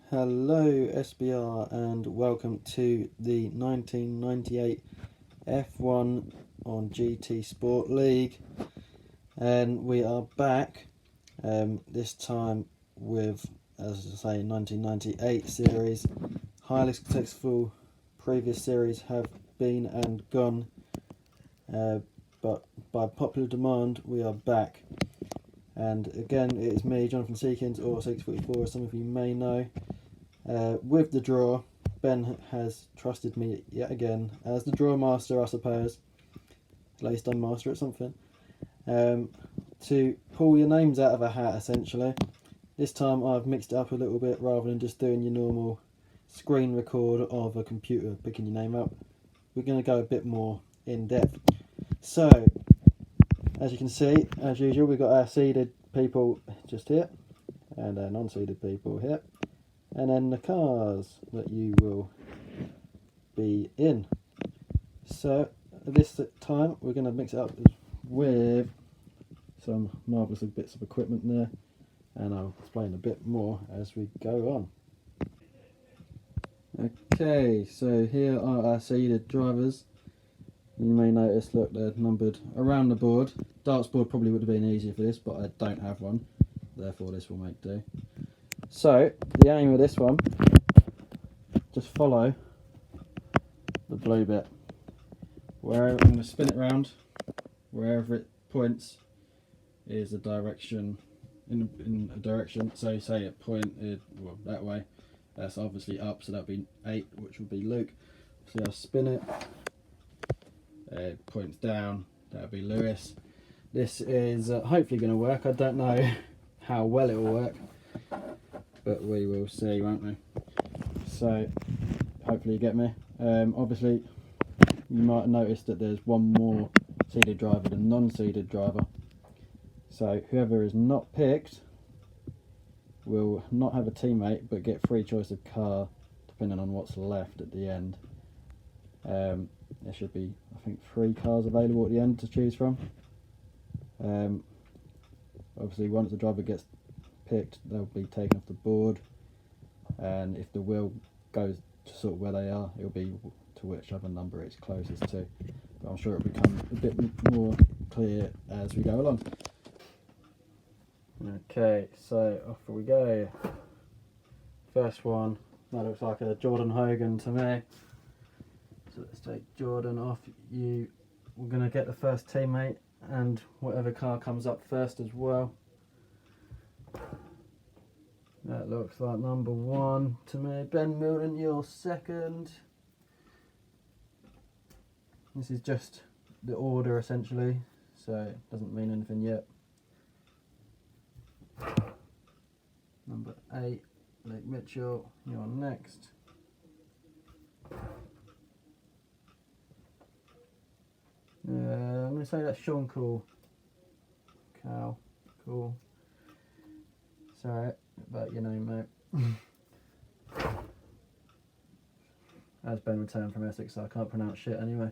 Hello SBR and welcome to the 1998 F1 on GT Sport League, and we are back this time with, as I say, 1998 series. Highly successful previous series have been and gone, but by popular demand we are back. And again, it is me, Jonathan Seekins, or 644, as some of you may know. With the draw, Ben has trusted me yet again as the draw master, I suppose. At least I'm master at something. To pull your names out of a hat, essentially. This time I've mixed it up a little bit rather than just doing your normal screen record of a computer picking your name up. We're going to go a bit more in depth. So, as you can see, as usual, we've got our seeded people just here and our non-seeded people here. And then the cars that you will be in. So this time we're going to mix it up with some marvellous bits of equipment there, and I'll explain a bit more as we go on. Okay, so here are our seeded drivers. You may notice, look, they're numbered around the board. Darts board probably would have been easier for this, but I don't have one, therefore this will make do. So, the aim of this one, just follow the blue bit. Where I'm going to spin it round, wherever it points is a direction, in a direction. So say it pointed, well, that way, that's obviously up, so that'll be 8, which will be Luke. So I'll spin it, it points down, that'll be Lewis. This is hopefully going to work. I don't know how well it will work, but we will see, won't we? So, hopefully you get me. Obviously, you might have noticed that there's one more seeded driver than non-seeded driver. So, whoever is not picked will not have a teammate, but get free choice of car, depending on what's left at the end. There should be, I think, 3 cars available at the end to choose from. Obviously, once the driver gets picked, they'll be taken off the board, and if the wheel goes to sort of where they are, it'll be to whichever number it's closest to, but I'm sure it'll become a bit more clear as we go along. Okay, so off we go. First one, that looks like a Jordan Hogan to me, so let's take Jordan off. We're going to get the first teammate and whatever car comes up first as well. That looks like number 1 to me. Ben Milton, you're second. This is just the order essentially, so it doesn't mean anything yet. Number 8, Luke Mitchell, you're next. I'm going to say that's Sean Cool. Cool. Sorry about your name, mate. As Ben returned from Essex, so I can't pronounce shit anyway.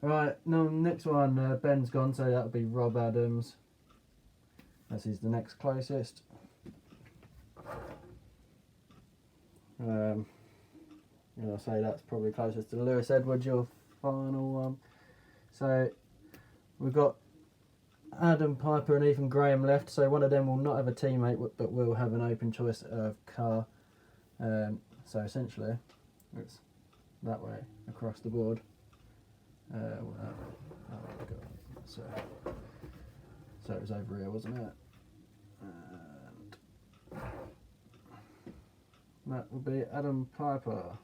Right, now next one, Ben's gone, so that'll be Rob Adams. As he's the next closest. I'll say that's probably closest to Lewis Edwards, your final one. So we've got Adam Piper and Ethan Graham left, so one of them will not have a teammate, but will have an open choice of car. So essentially, it's that way across the board. So it was over here, wasn't it? And that will be Adam Piper.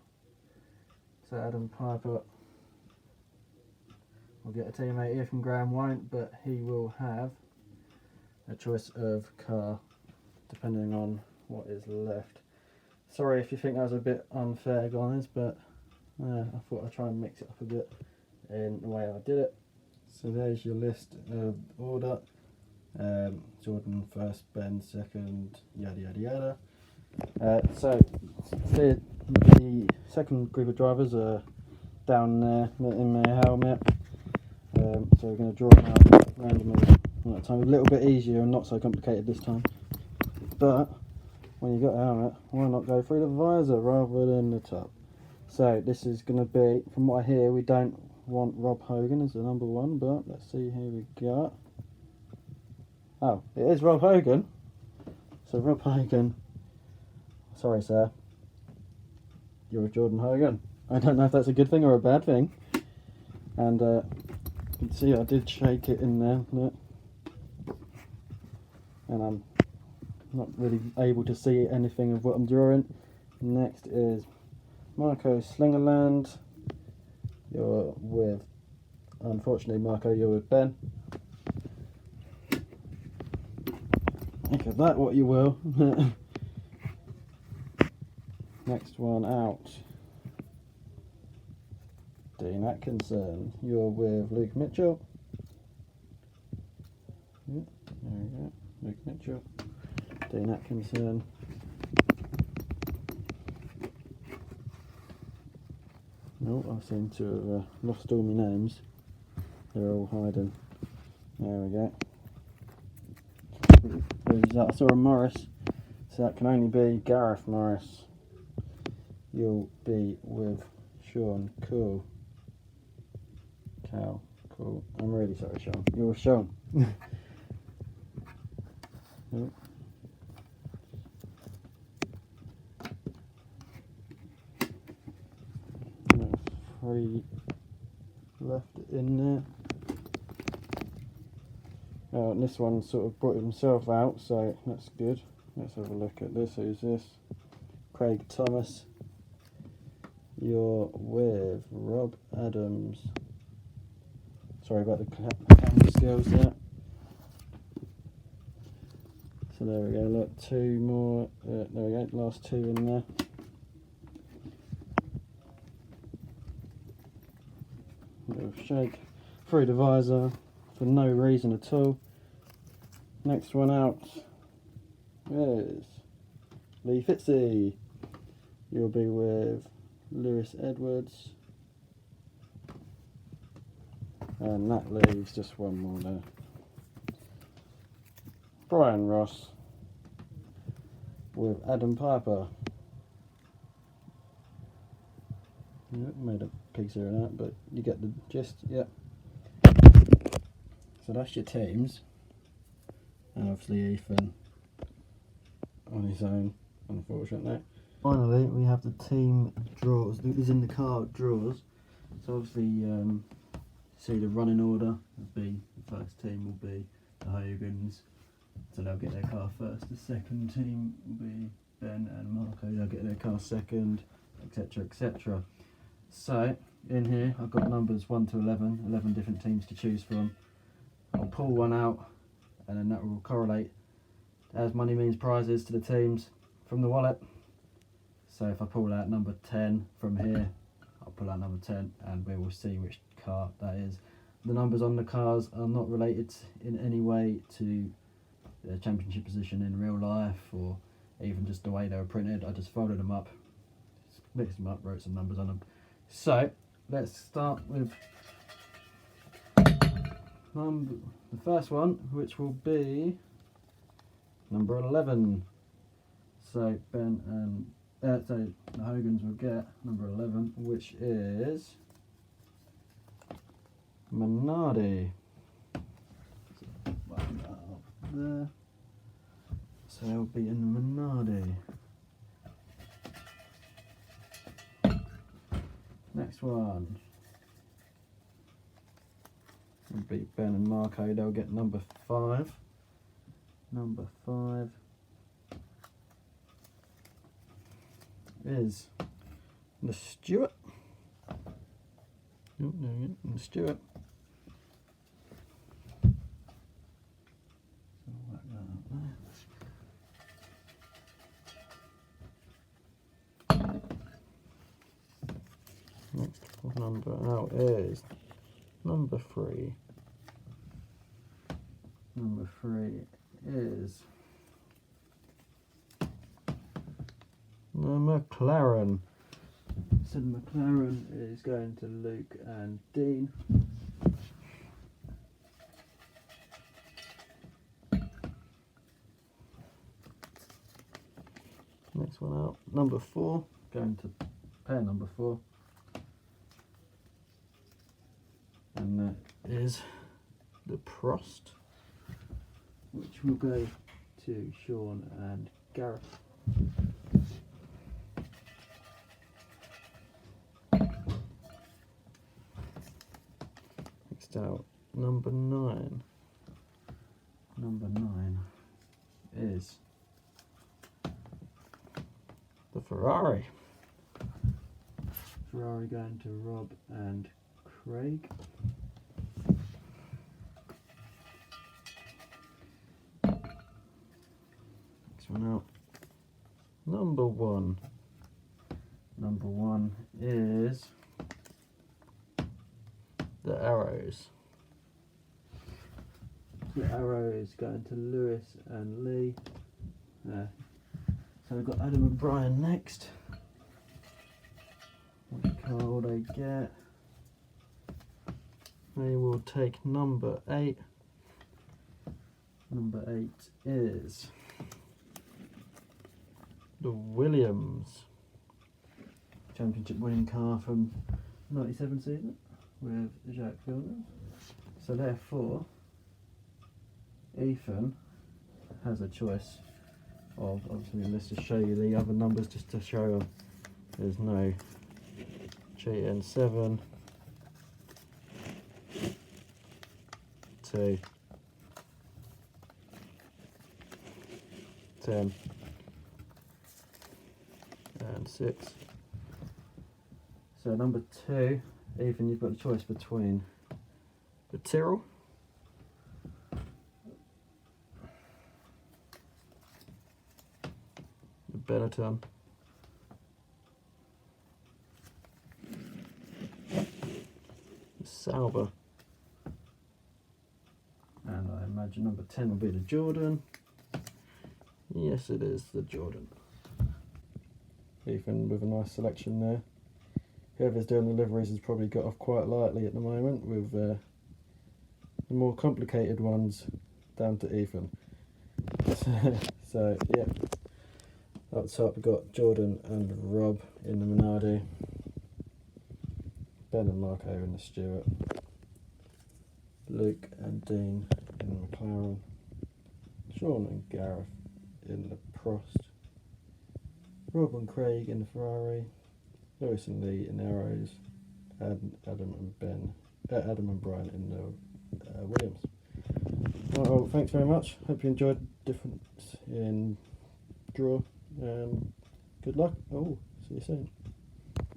So Adam Piper will get a teammate. Ethan Graham won't, but he will have a choice of car depending on what is left. Sorry if you think that was a bit unfair, guys, but I thought I'd try and mix it up a bit in the way I did it. So there's your list of order. Jordan first, Ben second, yada yada yada. So the second group of drivers are down there in their helmet. So we're going to draw them out randomly that time. A little bit easier and not so complicated this time. But when you got a helmet, why not go through the visor rather than the top? So this is going to be, from what I hear, we don't want Rob Hogan as the number 1, but let's see who we got. Oh, it is Rob Hogan. So Rob Hogan, sorry sir, you're Jordan Hogan. I don't know if that's a good thing or a bad thing. And you can see I did shake it in there, look. And I'm not really able to see anything of what I'm drawing. Next is Marco Slingerland. You're with, unfortunately Marco, you're with Ben. Think of that what you will. Next one out. Dean Atkinson. You're with Luke Mitchell. Yep, there we go. Luke Mitchell. Dean Atkinson. Oh, I seem to have lost all my names. They're all hiding. There we go. Who's that? I saw a Morris, so that can only be Gareth Morris. You'll be with Sean. Cool. Cal. Cool. I'm really sorry, Sean. You're with Sean. Oh. 3 left in there. And this one sort of brought himself out, so that's good. Let's have a look at this. Who's this? Craig Thomas. You're with Rob Adams. Sorry about the camera skills there. So there we go, look, 2 more. There we go, last 2 in there. Little shake through the visor for no reason at all. Next one out is Lee Fitzy. You'll be with Lewis Edwards. And that leaves just one more there. Brian Ross with Adam Piper. Yep, made a piece of that, but you get the gist, yep. So that's your teams. And obviously Ethan on his own, unfortunately. Finally, we have the team draws. These in the card draws. So obviously, see the running order would be, the first team will be the Hogans. So they'll get their car first. The second team will be Ben and Marco. They'll get their car second, etc, etc. So in here I've got numbers 1 to 11, 11 different teams to choose from. I'll pull one out and then that will correlate as money means prizes to the teams from the wallet. So if I pull out number 10 from here, I'll pull out number 10 and we will see which car that is. The numbers on the cars are not related in any way to the championship position in real life or even just the way they were printed. I just folded them up, mixed them up, wrote some numbers on them. So let's start with the first one, which will be number 11. So Ben and so the Hogans will get number 11, which is Minardi. There. So they'll be in Minardi. Next one will be Ben and Marco. They'll get number 5. Number 5 is the Stewart. Oh, there we go, the Stewart. Next number out is number 3. Number 3 is the McLaren. So the McLaren is going to Luke and Dean. one out. Number 4, going to pair number 4. And that is the Prost, which will go to Sean and Gareth. Next out, number 9. Number 9 is the Ferrari. Ferrari going to Rob and Craig. Next one out. Number 1. Number 1 is the Arrows. The Arrow is going to Lewis and Lee. So we've got Adam and Brian next. Which car will they get? They will take number 8. Number 8 is the Williams. Championship winning car from 97 season with Jacques Villeneuve. So therefore, Ethan has a choice of, obviously let's just show you the other numbers just to show there's no GN7, 2, 10 and 6. So number 2, Ethan, you've got a choice between the Tyrrell, the Benetton, the Sauber, and I imagine number 10 will be the Jordan. Yes, it is the Jordan. Ethan with a nice selection there. Whoever's doing the liveries has probably got off quite lightly at the moment, with the more complicated ones down to Ethan. So yeah, up top we've got Jordan and Rob in the Minardi, Ben and Marco in the Stewart, Luke and Dean in the McLaren, Sean and Gareth in the Prost, Rob and Craig in the Ferrari, Lewis and Lee in Arrows, and Adam and Brian in the Williams. Well, thanks very much. Hope you enjoyed the difference in draw. Good luck. See you soon.